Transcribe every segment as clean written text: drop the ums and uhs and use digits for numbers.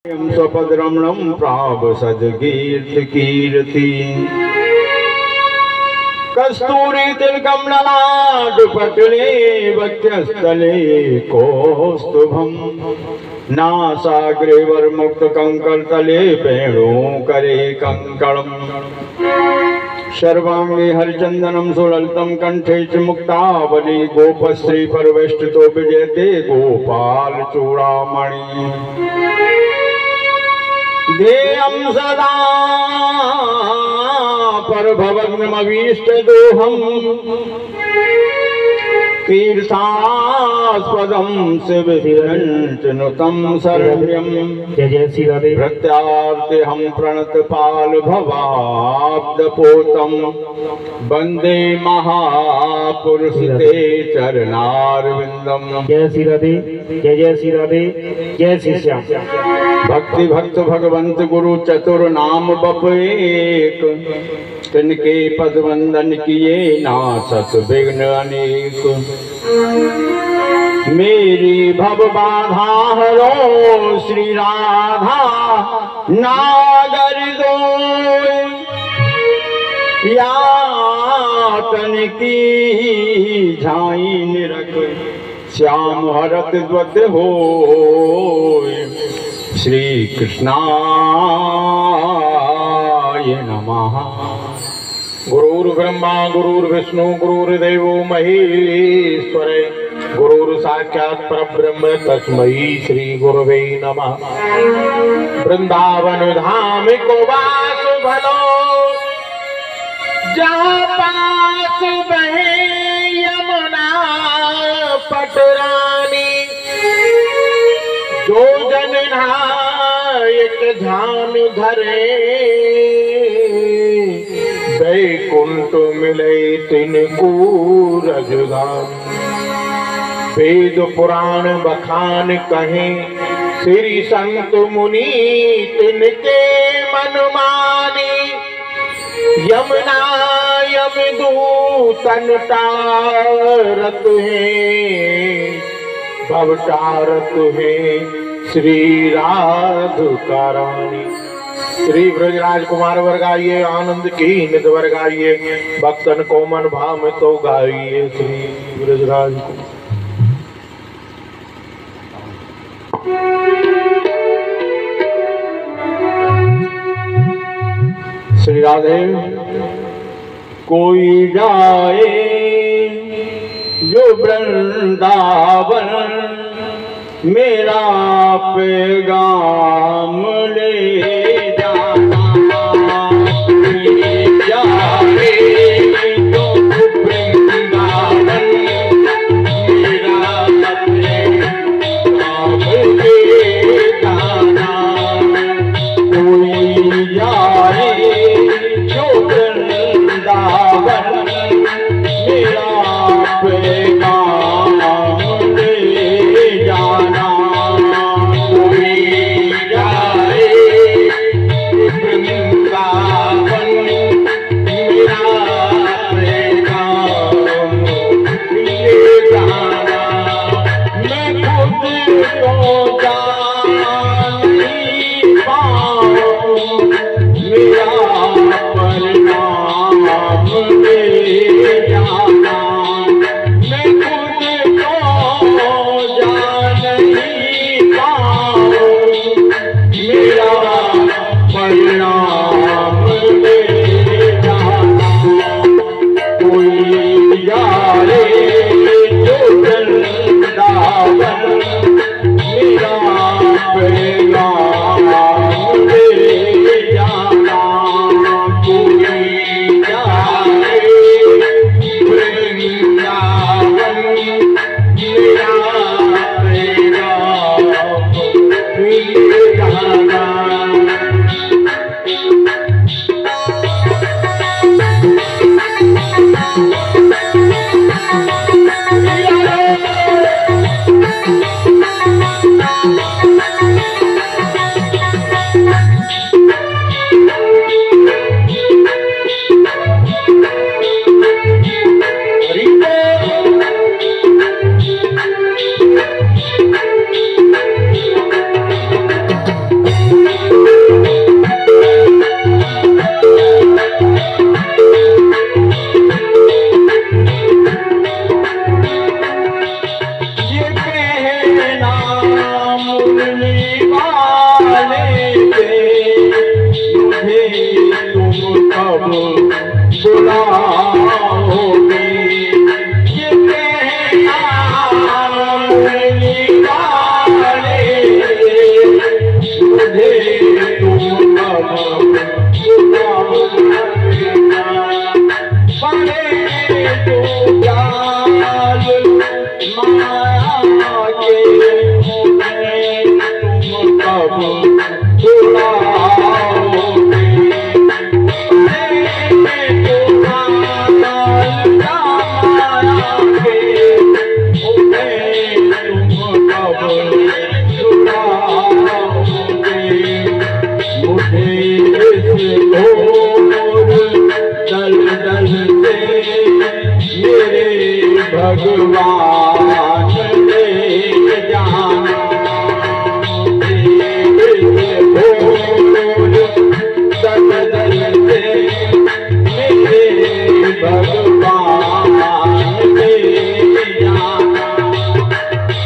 स्वपद्रमणं प्राप सद्कीर्ति कस्तूरी तिलकं ललाटपटले वक्षस्थले कौस्तुभं नासाग्रे वरमुक्तकङ्कणतले वेणुकरे कङ्कणम् सर्वांगे हरिचंदनम सुललितं कंठे च मुक्तावली गोपश्री परवेष्टितो विजयते गोपाल चूड़ामणि ध्येयं सदा परभवग्नमभीष्टदोहम् तीर्थास्पदं शिवहिरञ्चनुतं शरण्यं जय जय श्री राधे। प्रत्यार्थिहं प्रणतपाल भवाब्दपोतं वन्दे महापुरुषते चरणारविन्दम्। जय श्री राधे, जय जय श्री राधे, जय श्री श्याम। भक्ति भक्त भगवंत गुरु चतुर नाम बप एक, तिनके पद वंदन किए नासत विघ्न अनेक। मेरी भव बाधा हरो श्री राधा नागर दो, यातन की झाई निरख श्याम हरत द्वत हो। श्री कृष्णाय नमः। गुरुर्ब्रह्मा गुरुर्विष्णु गुरुर्देवो महेश्वर गुरुर्साक्षात् परब्रह्म तस्मै श्री गुरवे नमः। वृंदावन धाम को वास भलो, जहाँ पास बहे यमुना पटरानी, जो जन नायक ध्यान धरे, वैकुंठ मिले तिनको रजगान। वेद पुराण बखान कहें श्री संत मुनि, तिनके मन मानी। यमुना यमदूतन तारत है, भवतारत है श्री राधिका रानी। श्री ब्रजराज कुमार वर्गाइए, आनंद की निध वर्गाइए, भक्तन को मन भाव में तो गाइए। श्री ब्रजराज श्री राधे। कोई जाए जो वृंदावन, मेरा पैगाम ले जाना। जाए जो वृंदावन, मेरा पैगाम ले जाना। कोई जाए जो वृंदावन, मेरा पैगाम ले जाना। कोई जाए कब बुलाओगे, ये कहना निराले, मुझे तुम कब बुलाओगे, बड़े तो जाल माया के, तुम कब बुलाओगे, भगवान ले जाना, दल दल से मेरे भगवान ले जाना,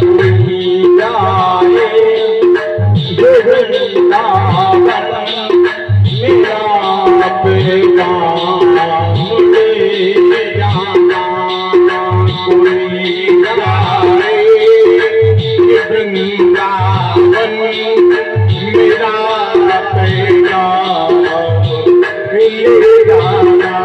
कोई जाए जो वृंदावन मेरा पैगाम ले जाना, कोई जाए वृंदावन मेरा पैगाम ले जाना।